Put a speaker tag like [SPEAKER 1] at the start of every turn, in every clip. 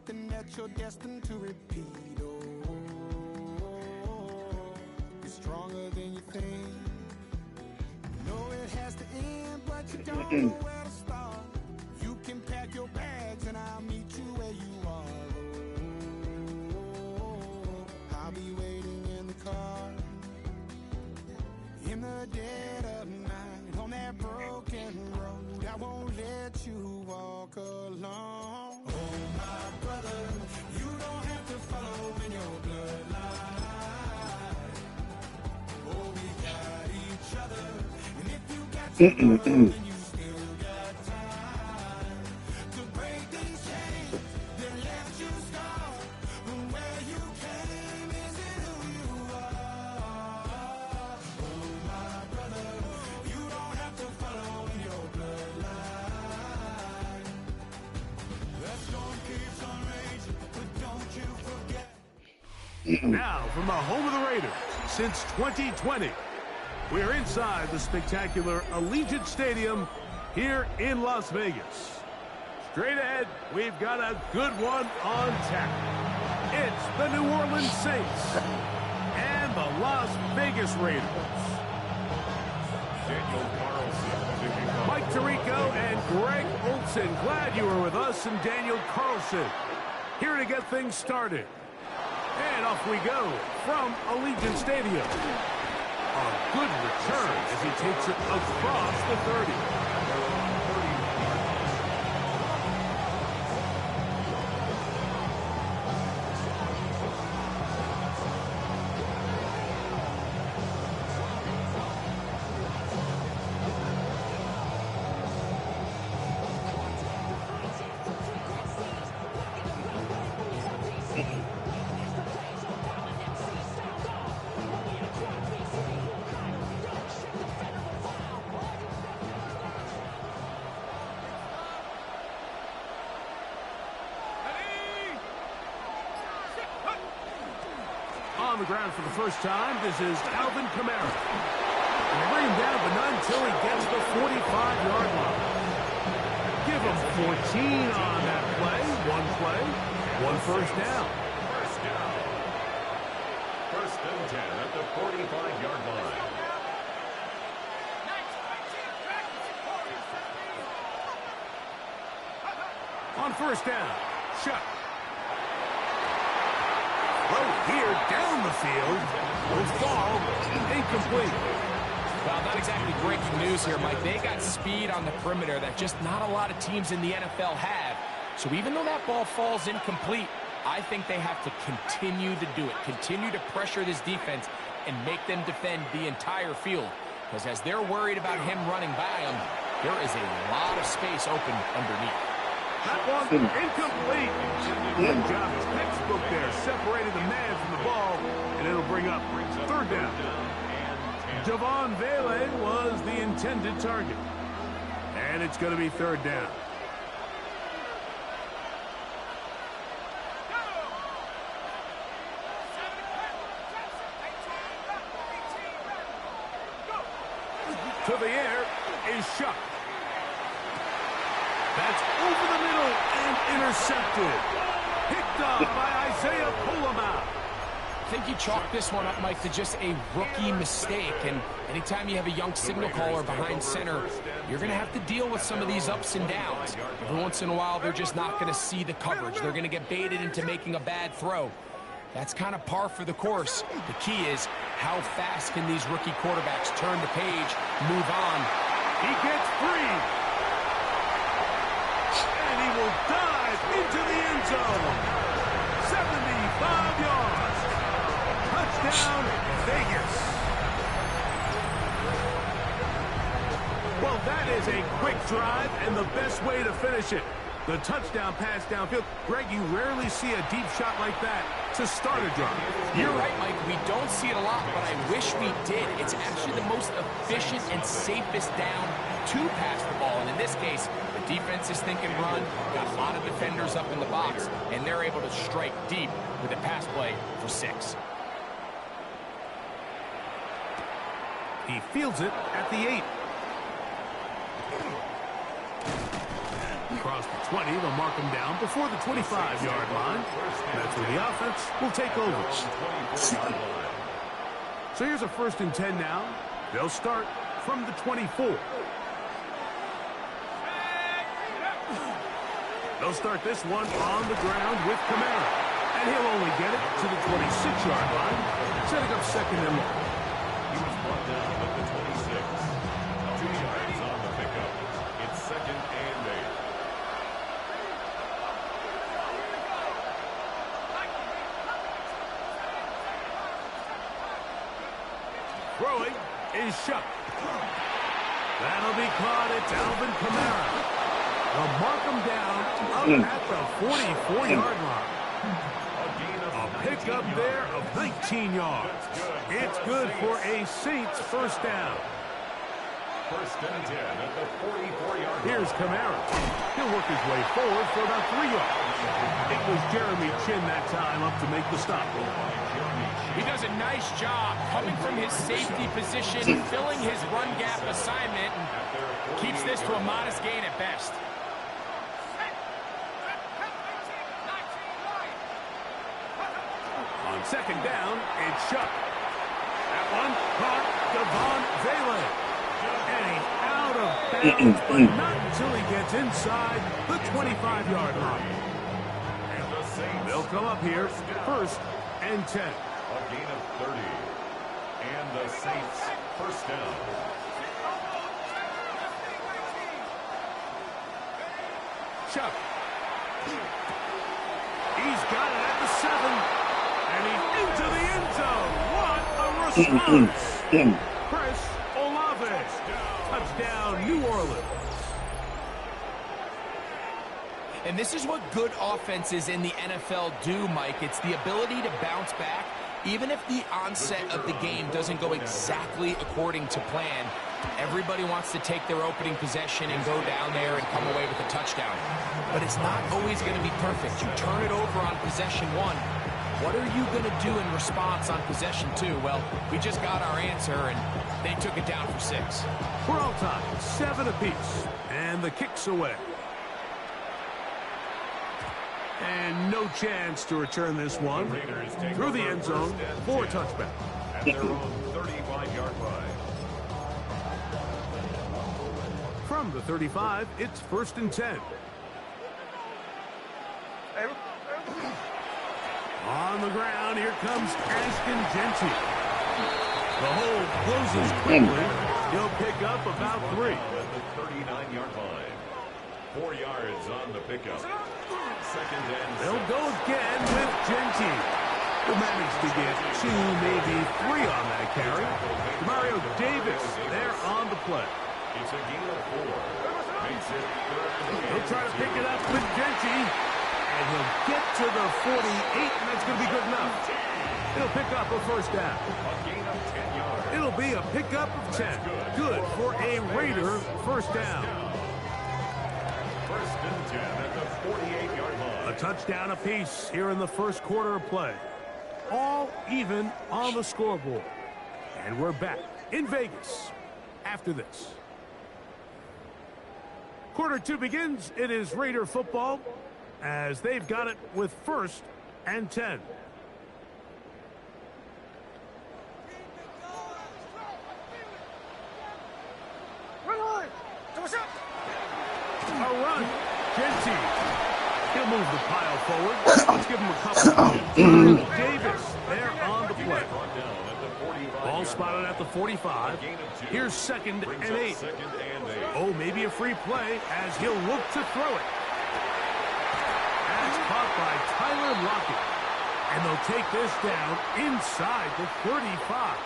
[SPEAKER 1] something that you're destined to repeat. Oh, you're stronger than you think. You know it has to end, but you don't know where to start. You can pack your bags and I'll meet you where you are. Oh, I'll be waiting in the car in the dead of night on that broken road. I won't let you walk alone. Oh, my brother, you don't have to follow in your bloodline. Oh, we got each other, and if you got to go, then you still got time to break these chains that left you scarred. But where you came isn't who you are. Oh, my brother, you don't have to follow in your bloodline. That storm keeps on raging, but don't you forget.
[SPEAKER 2] Now, from the home of the Raiders, since 2020, we're inside the spectacular Allegiant Stadium here in Las Vegas. Straight ahead, we've got a good one on tap. It's the New Orleans Saints and the Las Vegas Raiders. Mike Tirico and Greg Olson, glad you were with us, and Daniel Carlson here to get things started. And off we go from Allegiant Stadium. A good return as he takes it across the 30. On the ground for the first time, this is Alvin Kamara. And they bring him down, but not until he gets the 45-yard line. Give him 14 on that play. One play, one first down.
[SPEAKER 3] First and 10 at the 45-yard line.
[SPEAKER 2] On first down, Chuck. Here down the field will fall incomplete.
[SPEAKER 4] Well, not exactly breaking news here, Mike. They got speed on the perimeter that just not a lot of teams in the NFL have. So even though that ball falls incomplete, I think they have to continue to do it, continue to pressure this defense and make them defend the entire field. Because as they're worried about him running by them, there is a lot of space open underneath.
[SPEAKER 2] That one incomplete. Good job. Textbook there, separating the man from the ball, and it'll bring up third down. Javon Vele was the intended target, and it's going to be third down. To the air is Shuck. That's over the middle and intercepted. Picked up by Isaiah Pullman.
[SPEAKER 4] I think you chalk this one up, Mike, to just a rookie mistake. And anytime you have a young signal caller behind center, you're going to have to deal with some of these ups and downs. Every once in a while, they're just not going to see the coverage. They're going to get baited into making a bad throw. That's kind of par for the course. The key is how fast can these rookie quarterbacks turn the page, move on.
[SPEAKER 2] He gets free. And he will dive into the end zone. 75 yards. Touchdown, Vegas. Well, that is a quick drive and the best way to finish it. The touchdown pass downfield. Greg, you rarely see a deep shot like that to start a drive.
[SPEAKER 4] You're right, Mike. We don't see it a lot, but I wish we did. It's actually the most efficient and safest down to pass the ball. And in this case, the defense is thinking run, got a lot of defenders up in the box, and they're able to strike deep with a pass play for 6.
[SPEAKER 2] He fields it at the 8. Across the 20, they'll mark him down before the 25-yard line. That's where the offense will take over. So here's a 1st and 10 now. They'll start from the 24. They'll start this one on the ground with Kamara. And he'll only get it to the 26-yard line, setting up 2nd and long.
[SPEAKER 3] He was brought down at the 26. 2 yards on the pickup. It's 2nd and 8.
[SPEAKER 2] Throwing is Shuck. That'll be caught. It's Alvin Kamara. They'll mark him down up at the 44-yard line. A pickup there of 19 yards. It's good for a Saints 1st down.
[SPEAKER 3] 1st and 10 at the 44-yard line.
[SPEAKER 2] Here's Kamara. He'll work his way forward for about 3 yards. It was Jeremy Chin that time up to make the stop.
[SPEAKER 4] He does a nice job coming from his safety position, filling his run gap assignment, and keeps this to a modest gain at best.
[SPEAKER 2] On 2nd down, it's Shuck. That one caught Devon Vele. And he's out of bounds, but not until he gets inside the 25-yard line. They'll come up here, 1st and 10.
[SPEAKER 3] A gain of 30. And the Saints 1st down.
[SPEAKER 2] Chuck. He's got it at the 7. And he's into the end zone. What a response. Chris Olave. Touchdown, New Orleans.
[SPEAKER 4] And this is what good offenses in the NFL do, Mike. It's the ability to bounce back. Even if the onset of the game doesn't go exactly according to plan, everybody wants to take their opening possession and go down there and come away with a touchdown. But it's not always going to be perfect. You turn it over on possession 1. What are you going to do in response on possession 2? Well, we just got our answer, and they took it down for 6.
[SPEAKER 2] We're all tied, 7 apiece. And the kick's away. And no chance to return this one through the end zone for a touchback.
[SPEAKER 3] At their own 35-yard line.
[SPEAKER 2] From the 35, it's 1st and 10. On the ground, here comes Ashton Genty. The hole closes quickly. He'll pick up about 3.
[SPEAKER 3] At the 39-yard line. 4 yards on the pickup. 2nd and 6.
[SPEAKER 2] They'll go again with Genty. He'll manage to get 2, maybe 3 on that carry. Mario Davis there on the play.
[SPEAKER 3] It's a gain of 4. Makes it 3rd and 8.
[SPEAKER 2] He'll try to pick it up with Genty. And he'll get to the 48, and that's going to be good enough. He'll pick up a 1st down.
[SPEAKER 3] A gain of 10 yards.
[SPEAKER 2] It'll be a pickup of 10. Good for a Raider 1st down.
[SPEAKER 3] 1st and 10 at the 48-yard line.
[SPEAKER 2] A touchdown apiece here in the 1st quarter of play. All even on the scoreboard. And we're back in Vegas after this. Quarter 2 begins. It is Raider football as they've got it with 1st and 10. A run. Genty. He'll move the pile forward. Let's give him a couple. Davis there on the play. Ball spotted at the 45. Here's 2nd and 8. Oh, maybe a free play as he'll look to throw it. That's caught by Tyler Lockett. And they'll take this down inside the 35.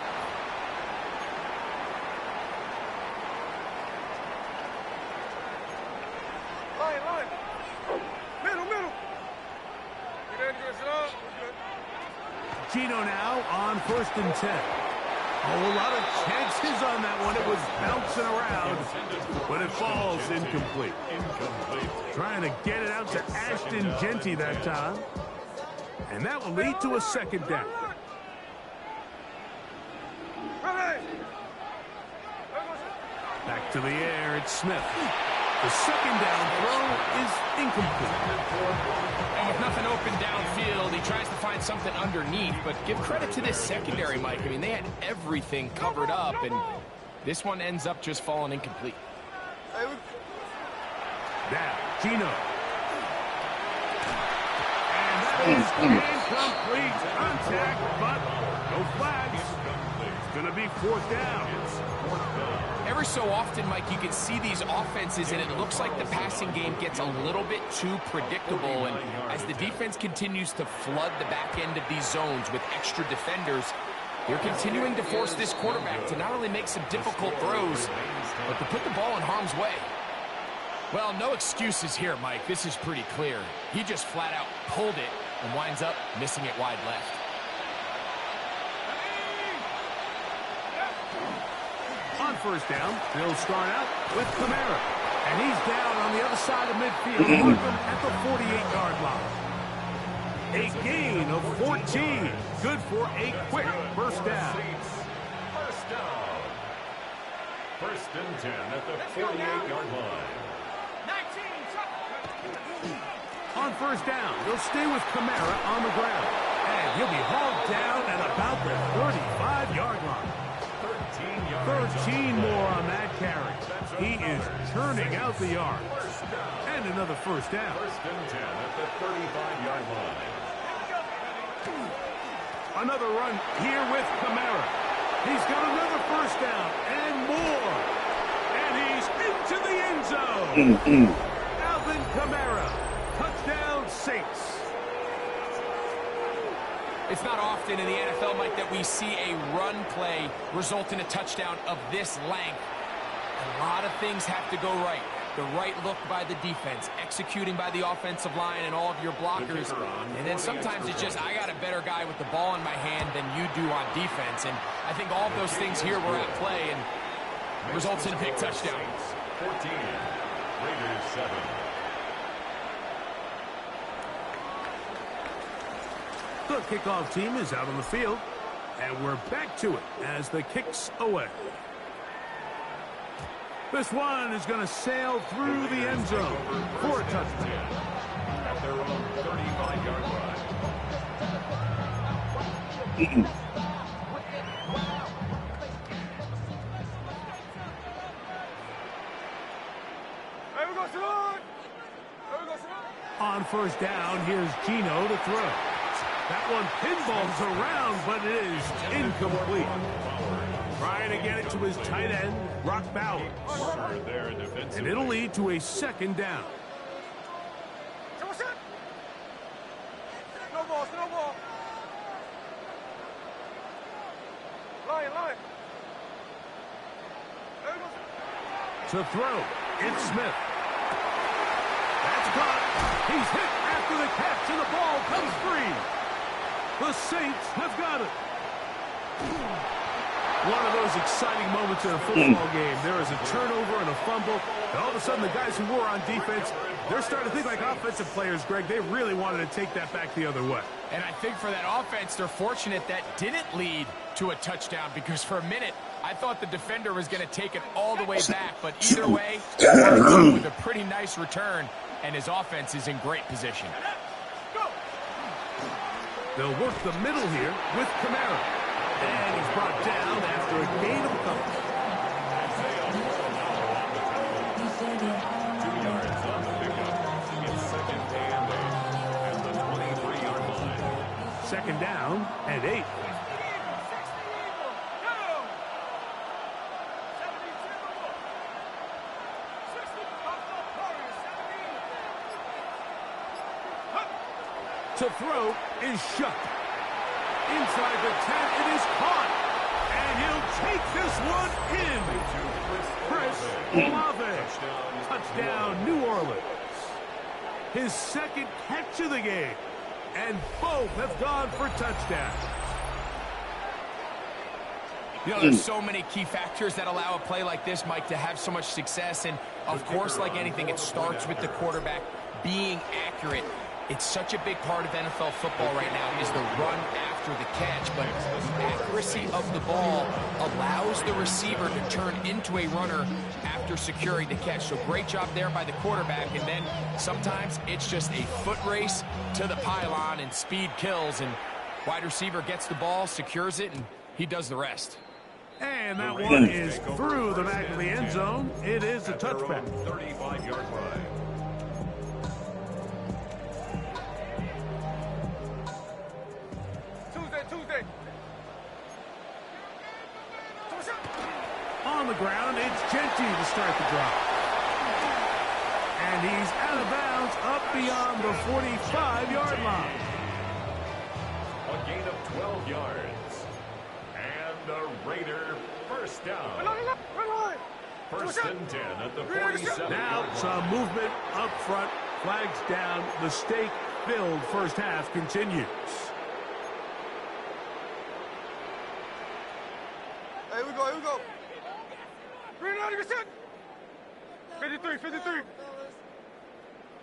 [SPEAKER 2] Gino now on 1st and 10. Oh, a lot of chances on that one. It was bouncing around, but it falls incomplete. Trying to get it out to Ashton Genty that time. And that will lead to a 2nd down. Back to the air, it's Smith. The second down throw is incomplete.
[SPEAKER 4] And with nothing open downfield, he tries to find something underneath. But give credit to this secondary, Mike. I mean, they had everything covered up, and this one ends up just falling incomplete.
[SPEAKER 2] Now, Gino. And that is incomplete contact, but no flags. It's going to be fourth down.
[SPEAKER 4] Every so often, Mike, you can see these offenses, and it looks like the passing game gets a little bit too predictable. And as the defense continues to flood the back end of these zones with extra defenders, they're continuing to force this quarterback to not only make some difficult throws, but to put the ball in harm's way. Well, no excuses here, Mike. This is pretty clear. He just flat out pulled it and winds up missing it wide left.
[SPEAKER 2] On first down, they'll start out with Kamara. And he's down on the other side of midfield, marking at the 48-yard line. A gain of 14. Good for a quick first down.
[SPEAKER 3] First down. First and 10 at the 48-yard line.
[SPEAKER 2] On first down, they'll stay with Kamara on the ground. And he'll be hauled down at about the 35-yard line. 13 more on that carry. He is turning out the yard. And another first down.
[SPEAKER 3] First and 10 at the 35-yard line.
[SPEAKER 2] Another run here with Kamara. He's got another first down and more. And he's into the end zone. Alvin Kamara. Touchdown, Saints.
[SPEAKER 4] It's not often in the NFL, Mike, that we see a run play result in a touchdown of this length. A lot of things have to go right. The right look by the defense, executing by the offensive line and all of your blockers. And then sometimes it's just, I got a better guy with the ball in my hand than you do on defense. And I think all of those things here were at play and results in a big touchdown.
[SPEAKER 3] 14, Raiders 7.
[SPEAKER 2] The kickoff team is out on the field, and we're back to it as the kick's away. This one is going to sail through the end zone for a touchdown.
[SPEAKER 3] At their own 35-yard line.
[SPEAKER 2] On first down, here's Gino to throw. That one pinballs around, but it is incomplete. Trying to get it to his tight end, Brock Bowers. And it'll lead to a second down. To throw, it's Smith. That's caught. He's hit after the catch, and the ball comes free. The Saints have got it. One of those exciting moments in a football game. There is a turnover and a fumble, and all of a sudden the guys who were on defense, they're starting to think like offensive players, Greg. They really wanted to take that back the other way.
[SPEAKER 4] And I think for that offense, they're fortunate that didn't lead to a touchdown, because for a minute, I thought the defender was going to take it all the way back. But either way, with a pretty nice return, and his offense is in great position.
[SPEAKER 2] They'll work the middle here with Kamara. And he's brought down after a gain of a couple.
[SPEAKER 3] 2 yards on the pickup. It's second and 8 at the 23-yard line.
[SPEAKER 2] Second down and 8. To throw is shut. Inside the 10, it is caught. And he'll take this one in. Chris Olave. Touchdown, New Orleans. His second catch of the game. And both have gone for touchdowns.
[SPEAKER 4] You know, there's so many key factors that allow a play like this, Mike, to have so much success. And, of course, like anything, it starts with the quarterback being accurate. It's such a big part of NFL football right now is the run after the catch, but the accuracy of the ball allows the receiver to turn into a runner after securing the catch. So great job there by the quarterback, and then sometimes it's just a foot race to the pylon and speed kills, and wide receiver gets the ball, secures it, and he does the rest.
[SPEAKER 2] And that one is through the back of the end zone. It is a touchback.
[SPEAKER 3] 35-yard line.
[SPEAKER 2] On the ground, it's Genty to start the drive. And he's out of bounds up beyond the 45-yard line.
[SPEAKER 3] A gain of 12 yards. And the Raider first down. First and 10 at the 47.
[SPEAKER 2] Now some movement up front. Flags down. Mistake-filled first half continues.
[SPEAKER 5] Here we go. 53.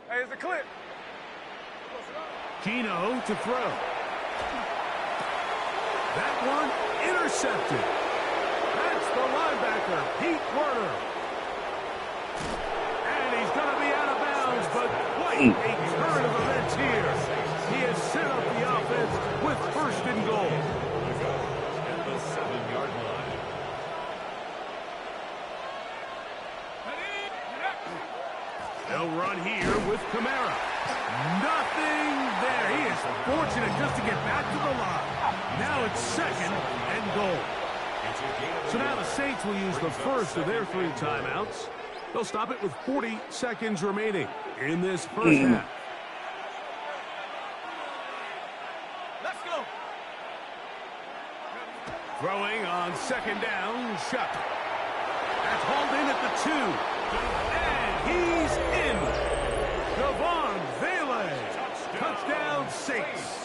[SPEAKER 5] Hey, it's a clip.
[SPEAKER 2] Gino to throw. That one intercepted. That's the linebacker, Pete Werner. And he's going to be out of bounds, but quite a turn of events here. He has set up the offense with first and goal.
[SPEAKER 3] At the 7-yard line.
[SPEAKER 2] They'll run here with Kamara. Nothing there. He is fortunate just to get back to the line. Now it's second and goal. So now the Saints will use the first of their 3 timeouts. They'll stop it with 40 seconds remaining in this first half.
[SPEAKER 5] Let's go.
[SPEAKER 2] Throwing on second down, Shuck. That's hauled in at the 2. And he's in. Gwfrmfob. Touchdown, Saints.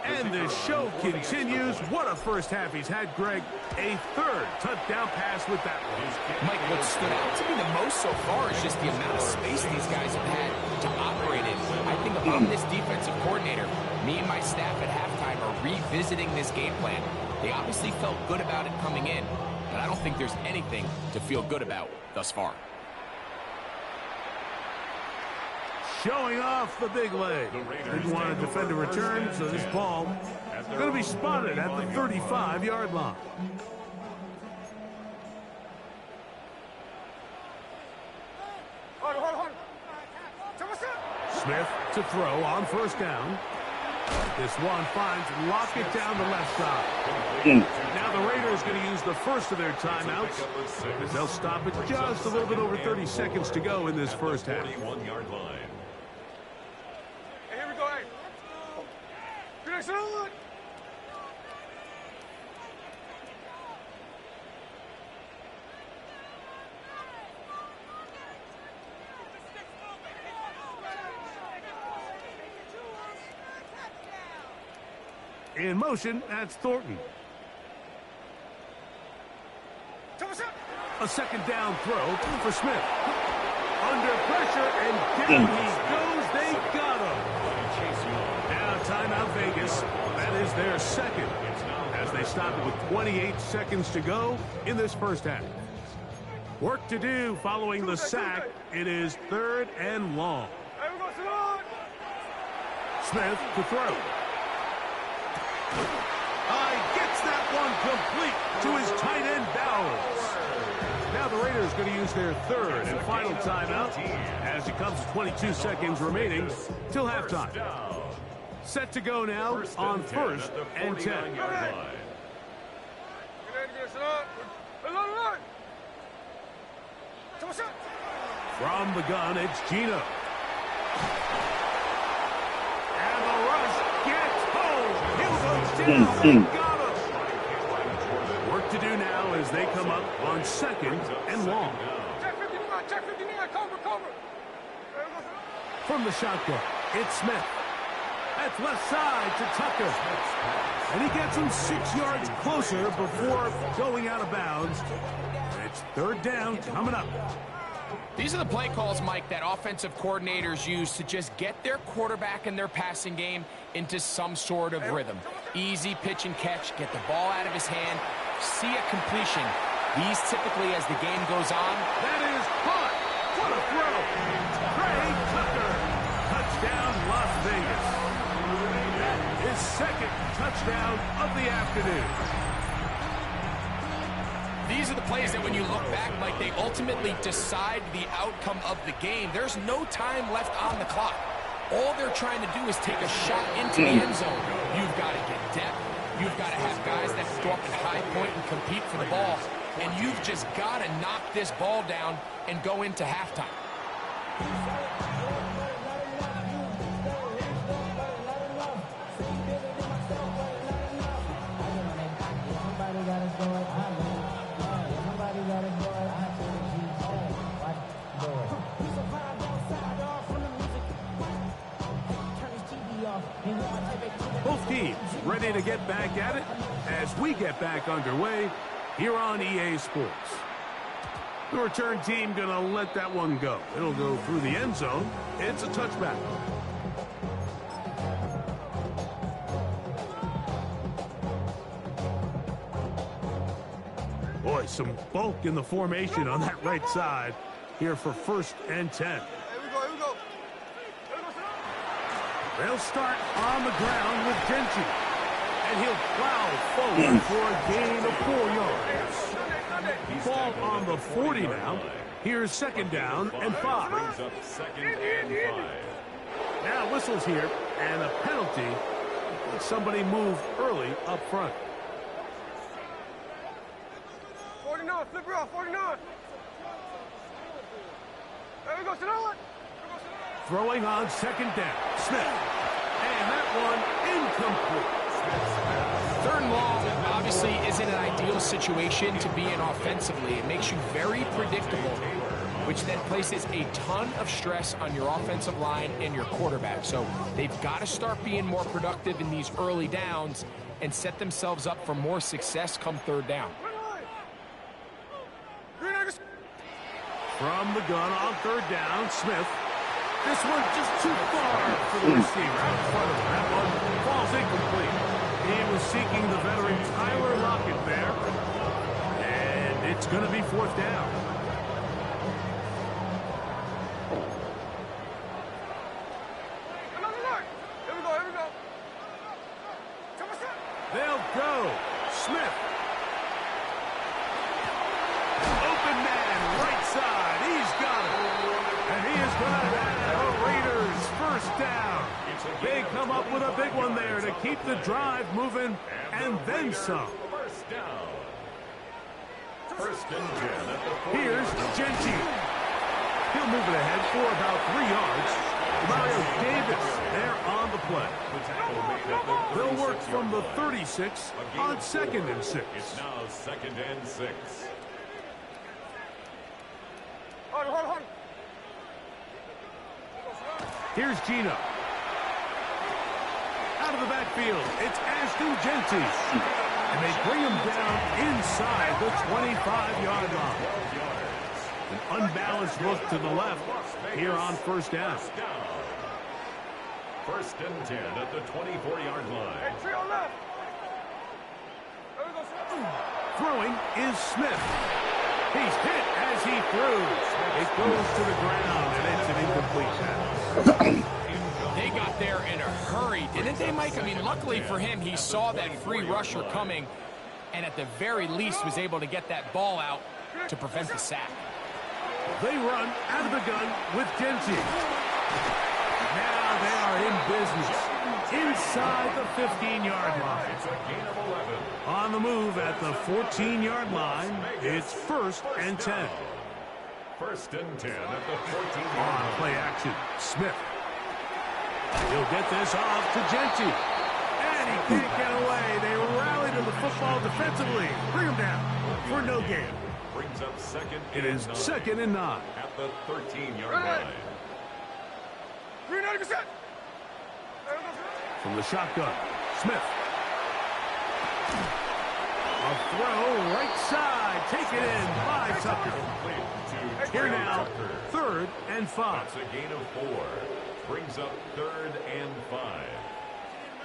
[SPEAKER 2] And the show continues. What a first half he's had, Greg. A third touchdown pass with that one.
[SPEAKER 4] Mike, what stood out to me the most so far is just the amount of space these guys have had to operate in. I think if I'm this defensive coordinator, me and my staff at halftime are revisiting this game plan. They obviously felt good about it coming in, but I don't think there's anything to feel good about thus far.
[SPEAKER 2] Showing off the big leg. Didn't want to defend a return, so this ball is going to be spotted at the 35-yard line.
[SPEAKER 5] Hold.
[SPEAKER 2] Smith to throw on first down. This one finds Lockett down the left side. Now the Raiders going to use the first of their timeouts as they'll stop it just a little bit over 30 seconds to go in this first half.
[SPEAKER 3] 41-yard line.
[SPEAKER 5] Hey, here we go. Hey. Finish it on.
[SPEAKER 2] In motion, that's Thornton. A second down throw for Smith. Under pressure, and down he goes. They got him. Now timeout Vegas. That is their second, as they stop it with 28 seconds to go in this first half. Work to do following the sack. It is third and long. Smith to throw. Gets that one complete to his tight end Bowers. Now the Raiders going to use their third and final timeout as it comes to 22 seconds remaining till halftime. Set to go now on first and 10. From the gun, it's Gino. And the rush gets home. Hill goes down. They got him. Work to do now as they come up on second and long.
[SPEAKER 5] Check 59, cover.
[SPEAKER 2] From the shotgun, it's Smith. That's left side to Tucker. And he gets him 6 yards closer before going out of bounds. It's third down coming up.
[SPEAKER 4] These are the play calls, Mike, that offensive coordinators use to just get their quarterback and their passing game into some sort of rhythm. Easy pitch and catch, get the ball out of his hand, see a completion. These typically, as the game goes on.
[SPEAKER 2] That is caught. What a throw. Trey Tucker. Touchdown, Las Vegas. That is second touchdown of the afternoon.
[SPEAKER 4] These are the plays that when you look back, Mike, they ultimately decide the outcome of the game. There's no time left on the clock. All they're trying to do is take a shot into the end zone. You've got to get depth. You've got to have guys that can go up at high point and compete for the ball. And you've just got to knock this ball down and go into halftime.
[SPEAKER 2] Both teams ready to get back at it as we get back underway here on EA Sports. The return team gonna let that one go. It'll go through the end zone. It's a touchback. Boy, some bulk in the formation on that right side here for 1st and 10.
[SPEAKER 5] Here we go, here we go.
[SPEAKER 2] They'll start on the ground with Genty. And he'll plow forward for a gain of 4 yards. Ball on the 40 now. Here's 2nd down and 5.
[SPEAKER 3] Brings up 2nd and 5.
[SPEAKER 2] Now whistles here and a penalty. Somebody moved early up front.
[SPEAKER 5] 49, flip her off, 49. There we go, sit on it.
[SPEAKER 2] Throwing on 2nd down. Smith. And that one incomplete.
[SPEAKER 4] 3rd and long obviously isn't an ideal situation to be in offensively. It makes you very predictable, which then places a ton of stress on your offensive line and your quarterback. So they've got to start being more productive in these early downs and set themselves up for more success come 3rd down.
[SPEAKER 2] From the gun on 3rd down, Smith. This one just too far for the receiver out in front of him. That one falls incomplete. He was seeking the veteran Tyler Lockett there. And it's going to be 4th down.
[SPEAKER 5] Here we go, here we go.
[SPEAKER 2] They'll go. Smith. Open man, right side. He's got it. And he is going to have the Raiders 1st down. They come up with a big one there to keep the drive moving and then some.
[SPEAKER 3] 1st down. 1st and 10 at the 40.
[SPEAKER 2] Here's Genty. He'll move it ahead for about 3 yards. Mario Davis there on the play. They'll work from the 36 on 2nd and 6.
[SPEAKER 3] It's now 2nd and 6.
[SPEAKER 5] Hold.
[SPEAKER 2] Here's Gino. Out of the backfield, it's Ashton Genty. And they bring him down inside the 25-yard line. An unbalanced look to the left here on 1st down.
[SPEAKER 3] 1st and 10 at the 24-yard line.
[SPEAKER 5] Hey, tree on left. There we go,
[SPEAKER 2] Throwing is Smith. He's hit as he throws. It goes to the ground, and it's an incomplete pass.
[SPEAKER 4] They got there in a hurry, didn't they, Mike? I mean, luckily for him, he saw that free rusher coming and at the very least was able to get that ball out to prevent the sack.
[SPEAKER 2] They run out of the gun with Genty. Now they are in business inside the 15-yard line.
[SPEAKER 3] It's a gain of 11.
[SPEAKER 2] On the move at the 14-yard line, it's 1st and 10.
[SPEAKER 3] 1st and 10 at the 14-yard
[SPEAKER 2] On
[SPEAKER 3] line.
[SPEAKER 2] play action, Smith. He'll get this off to Genty. And he can't get away. They rally to the football defensively. Bring him down for no gain.
[SPEAKER 3] Brings up 2nd
[SPEAKER 2] It is
[SPEAKER 3] 9.
[SPEAKER 2] 2nd and 9.
[SPEAKER 3] At the 13-yard line.
[SPEAKER 5] 390%. There we go,
[SPEAKER 2] From the shotgun, Smith. A throw right side. Take it in by Tucker. Here now, 3rd and 5.
[SPEAKER 3] That's a gain of 4. Brings up 3rd and 5.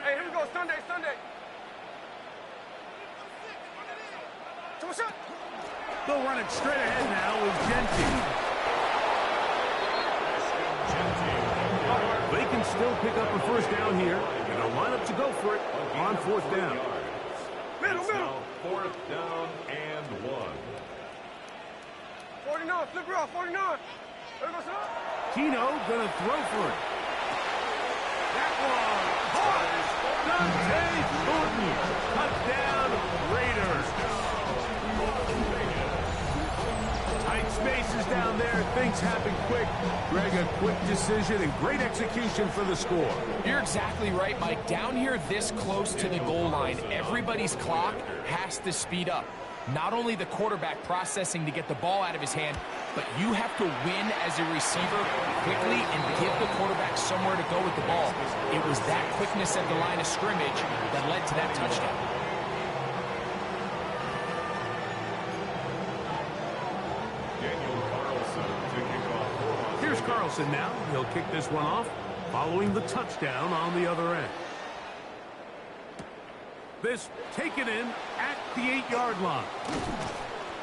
[SPEAKER 5] Hey, here we go. Sunday, Sunday.
[SPEAKER 2] They'll run it straight ahead now with Genty. They can still pick up a first down here, and they'll line up to go for it on 4th down.
[SPEAKER 5] Middle.
[SPEAKER 3] Now 4th down and 1.
[SPEAKER 5] 49, flip it off, 49. There we go, son.
[SPEAKER 2] Keno gonna throw for it. That one. Dante Thornton. Touchdown, Raiders. Tight spaces down there. Things happen quick. Greg, a quick decision and great execution for the score.
[SPEAKER 4] You're exactly right, Mike. Down here this close to the goal line, everybody's clock has to speed up. Not only the quarterback processing to get the ball out of his hand, but you have to win as a receiver quickly and give the quarterback somewhere to go with the ball. It was that quickness at the line of scrimmage that led to that touchdown.
[SPEAKER 2] Here's Carlson now. He'll kick this one off, following the touchdown on the other end. This taken in at the 8-yard line.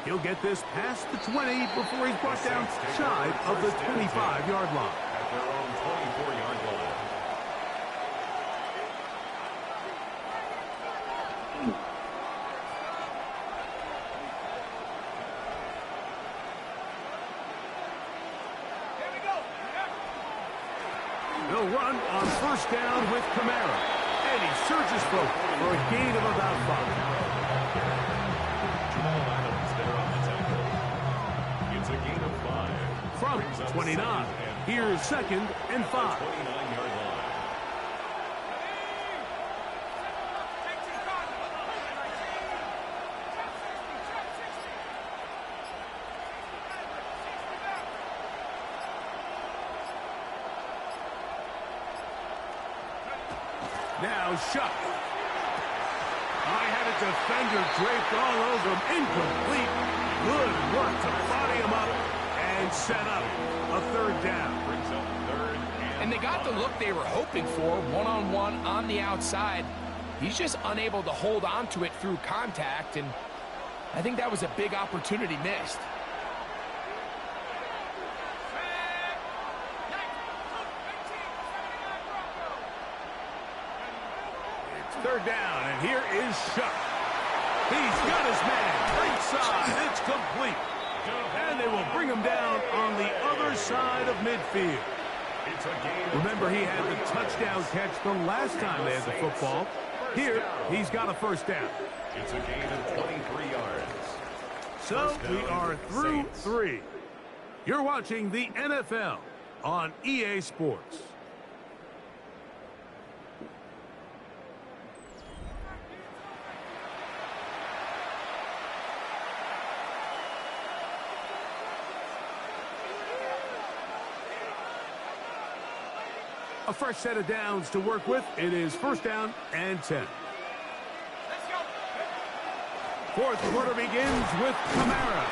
[SPEAKER 2] He'll get this past the 20 before he's brought down shy of the 25-yard line.
[SPEAKER 3] At their own 24-yard line.
[SPEAKER 2] They'll run on 1st down with Kamara. And he surges forward for a gain of about 5.
[SPEAKER 3] Jamal Adams there on the tackle. It's a gain of 5.
[SPEAKER 2] From
[SPEAKER 3] Brings up
[SPEAKER 2] 29, here's 2nd and 5.
[SPEAKER 3] 29-yard line.
[SPEAKER 2] Now Shuck. I had a defender draped all over him. Incomplete. Good work to body him up and set up a 3rd down.
[SPEAKER 3] Brings up 3rd
[SPEAKER 4] And they got the look they were hoping for, one-on-one on the outside. He's just unable to hold on to it through contact, and I think that was a big opportunity missed.
[SPEAKER 2] It's 3rd down, and here is Shuck. He's got his man. Right side. It's complete. And they will bring him down on the other side of midfield.
[SPEAKER 3] It's a gain.
[SPEAKER 2] Remember, he had the touchdown catch the last time they had the football. Here, he's got a 1st down.
[SPEAKER 3] It's a gain of 23 yards.
[SPEAKER 2] So we are through 3. You're watching the NFL on EA Sports. A fresh set of downs to work with. It is 1st down and 10. 4th quarter begins with Kamara.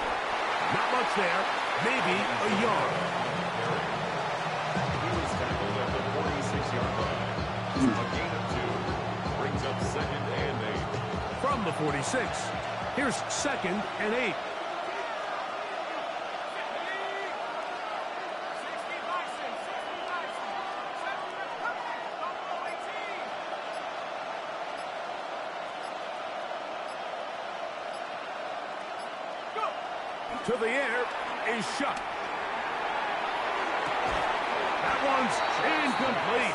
[SPEAKER 2] Not much there. Maybe a yard.
[SPEAKER 3] He was tackled at the 46-yard line. A gain of 2. Brings up 2nd and 8.
[SPEAKER 2] From the 46. Here's 2nd and 8. To the air is Shuck. That one's incomplete.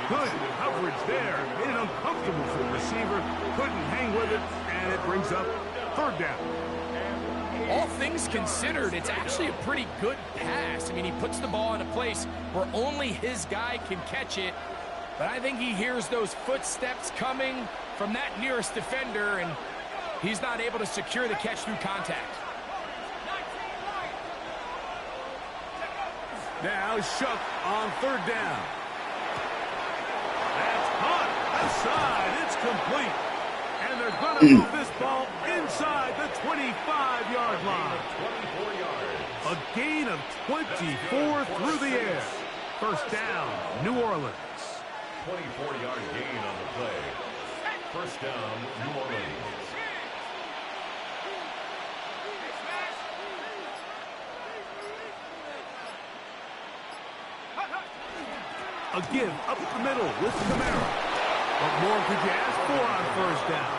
[SPEAKER 2] Good coverage there. Made it uncomfortable for the receiver. Couldn't hang with it, and it brings up 3rd down.
[SPEAKER 4] All things considered, it's actually a pretty good pass. I mean, he puts the ball in a place where only his guy can catch it. But I think he hears those footsteps coming from that nearest defender, and he's not able to secure the catch through contact.
[SPEAKER 2] Now Shuck on 3rd down. That's caught. Outside. It's complete. And they're going to move this ball inside the 25-yard line.
[SPEAKER 3] 24 yards.
[SPEAKER 2] A gain of 24 through the air. First down, New Orleans.
[SPEAKER 3] 24-yard gain on the play. First down, New Orleans.
[SPEAKER 2] A give up the middle with Kamara. What more could you ask for on first down?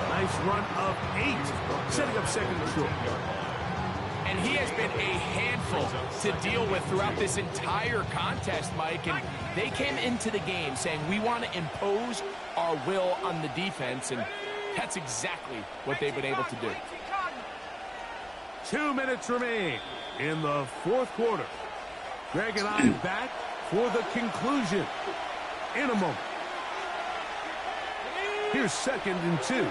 [SPEAKER 2] Nice run of 8, setting up second and short.
[SPEAKER 4] And he has been a handful to deal with throughout this entire contest, Mike. And they came into the game saying, we want to impose our will on the defense. And that's exactly what they've been able to do.
[SPEAKER 2] 2 minutes remain in the fourth quarter. Greg and I back for the conclusion in a moment. Here's second and 2.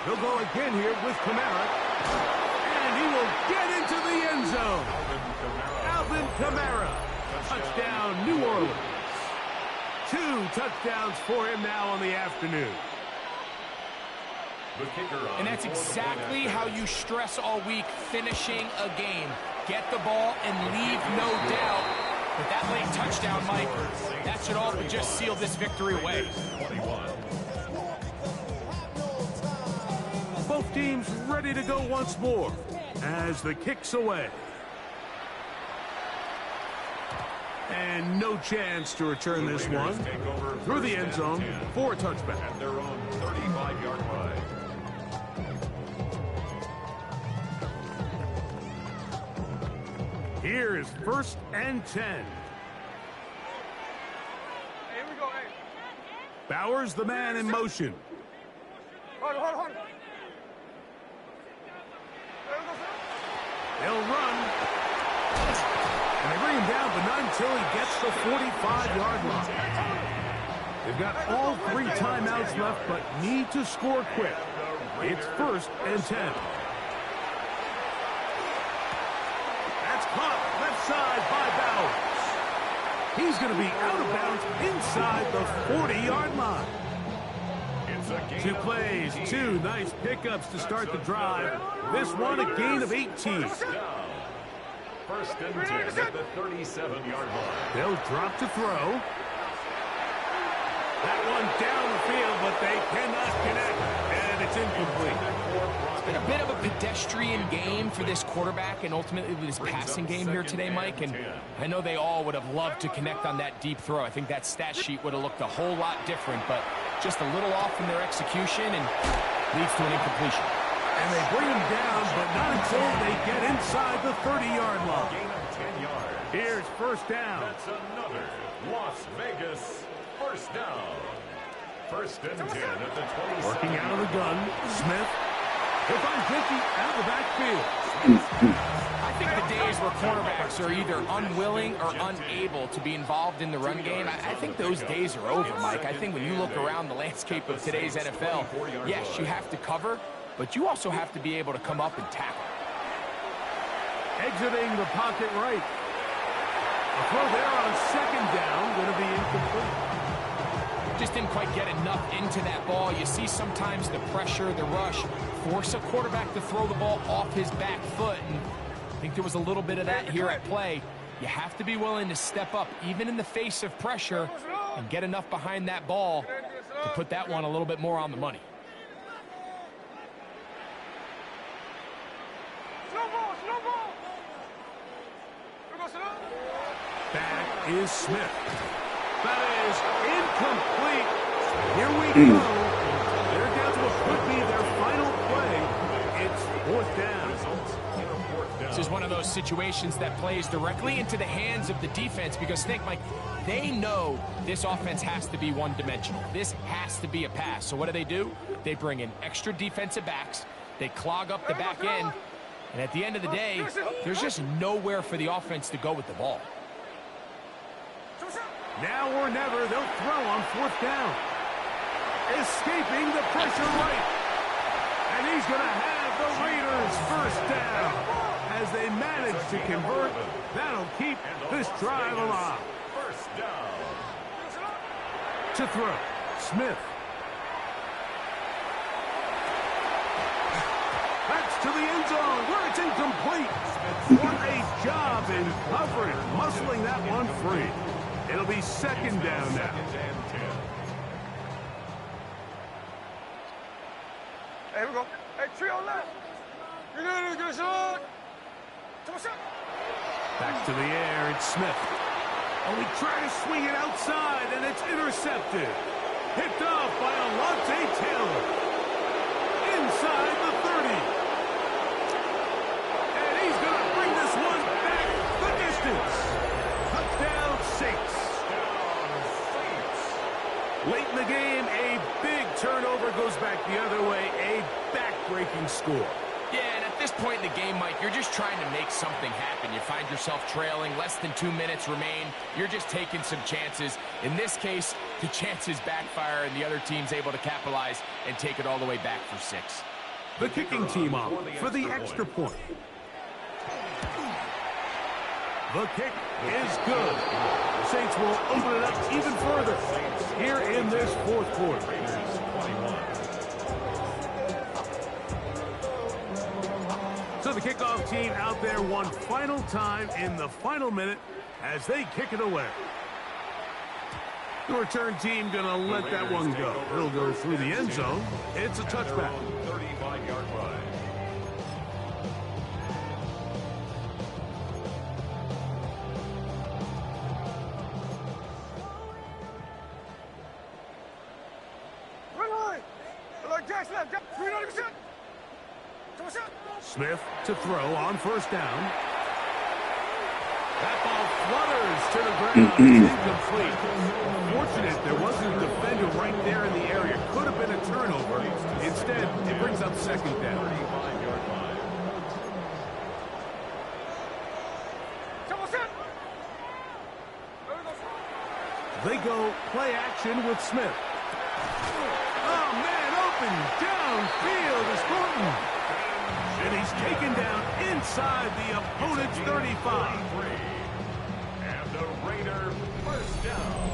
[SPEAKER 2] He'll go again here with Kamara. And he will get into the end zone. Alvin Kamara. Touchdown, New Orleans. 2 touchdowns for him now on the afternoon.
[SPEAKER 4] And that's exactly how you stress all week, finishing a game. Get the ball and leave no doubt. But that late touchdown, Mike, that should all but just seal this victory away.
[SPEAKER 2] Both teams ready to go once more as the kick's away. And no chance to return this one through the end zone for a touchback.
[SPEAKER 3] At their own 35-yard line.
[SPEAKER 2] Here is first and 10.
[SPEAKER 5] Hey, here we go, hey.
[SPEAKER 2] Bowers the man in motion.
[SPEAKER 5] Hold on.
[SPEAKER 2] They'll run. And they bring him down, but not until he gets the 45-yard line. They've got all 3 timeouts left, but need to score quick. It's first and 10. That's caught left side by Bowers. He's going to be out of bounds inside the 40-yard line. 2 plays, 2 nice pickups to start the drive. This one a gain of 18.
[SPEAKER 3] First and 10 at the 37-yard line.
[SPEAKER 2] They'll drop to throw. That one down the field, but they cannot connect, and it's incomplete.
[SPEAKER 4] It's been a bit of a pedestrian game for this quarterback and ultimately this passing game here today, Mike. And I know they all would have loved to connect on that deep throw. I think that stat sheet would have looked a whole lot different, but just a little off in their execution and leads to an incompletion.
[SPEAKER 2] And they bring him down, but not until they get inside the 30-yard line.
[SPEAKER 3] Gain of 10 yards.
[SPEAKER 2] Here's first down.
[SPEAKER 3] That's another Las Vegas first down. First and 10 at the 27.
[SPEAKER 2] Working out of the gun, Smith. He'll find 50 out of the backfield.
[SPEAKER 4] I think the days where quarterbacks are either unwilling or unable to be involved in the run game, I think those days are over, Mike. I think when you look around the landscape of today's NFL, yes, you have to cover, but you also have to be able to come up and tackle.
[SPEAKER 2] Exiting the pocket right. A throw there on second down, going to be incomplete.
[SPEAKER 4] Just didn't quite get enough into that ball. You see sometimes the pressure, the rush, force a quarterback to throw the ball off his back foot. And I think there was a little bit of that here at play. You have to be willing to step up, even in the face of pressure, and get enough behind that ball to put that one a little bit more on the money.
[SPEAKER 5] Slow ball.
[SPEAKER 2] Back is Smith. That is incomplete. Here we go. They're down to what could be their final play. It's fourth down.
[SPEAKER 4] This is one of those situations that plays directly into the hands of the defense because, think, Mike, they know this offense has to be one-dimensional. This has to be a pass. So what do? They bring in extra defensive backs. They clog up the back end. And at the end of the day, there's just nowhere for the offense to go with the ball.
[SPEAKER 2] Now or never, they'll throw on fourth down. Escaping the pressure right. And he's going to have the Raiders first down. As they manage to convert, that'll keep this drive alive.
[SPEAKER 3] first down.
[SPEAKER 2] To throw, Smith. That's to the end zone where it's incomplete. What a job in covering, muscling that one free. It'll be second down now.
[SPEAKER 5] Hey, here we go. Hey, trio left. You're gonna get a shot. Come on, shot.
[SPEAKER 2] Back to the air, it's Smith. Oh, he tried to swing it outside, and it's intercepted. Picked off by Alontae Taylor. Inside the 30. And he's going to bring this one back the distance. Touchdown, Saints. Late in the game, a big turnover goes back the other way. A back-breaking score.
[SPEAKER 4] Yeah, and at this point in the game, Mike, you're just trying to make something happen. You find yourself trailing, less than 2 minutes remain. You're just taking some chances. In this case, the chances backfire, and the other team's able to capitalize and take it all the way back for 6.
[SPEAKER 2] The kicking team up for the extra point. The kick is good. The Saints will open it up even further here in this fourth quarter. So the kickoff team out there one final time in the final minute as they kick it away. The return team going to let that one go. It'll go through the end zone. It's a touchback.
[SPEAKER 3] 35-yard line.
[SPEAKER 2] Smith to throw on first down. That ball flutters to the ground. It's incomplete. Fortunate there wasn't a defender right there in the area. Could have been a turnover. Instead, it brings up second down.
[SPEAKER 3] 35-yard line.
[SPEAKER 2] They go play action with Smith. Oh, man, open downfield is Thornton. And he's taken down inside the opponent's 35.
[SPEAKER 3] And the Raider first down.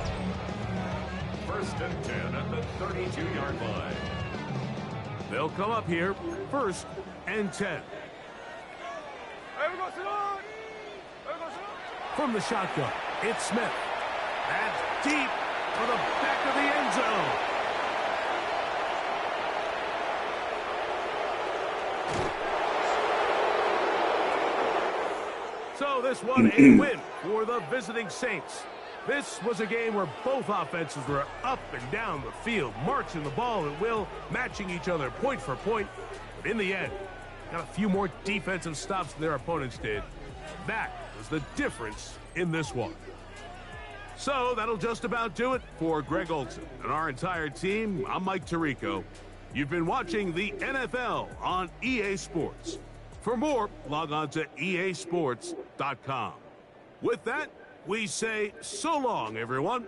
[SPEAKER 3] First and 10 at the 32-yard line.
[SPEAKER 2] They'll come up here, first and 10. From the shotgun, it's Smith. That's deep for the back of the end zone. So this one a win for the visiting Saints. This was a game where both offenses were up and down the field, marching the ball at will, matching each other point for point. But in the end, got a few more defensive stops than their opponents did. That was the difference in this one. So that'll just about do it for Greg Olson and our entire team. I'm Mike Tirico. You've been watching the NFL on EA Sports. For more, log on to easports.com. With that, we say so long, everyone.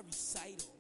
[SPEAKER 6] recital.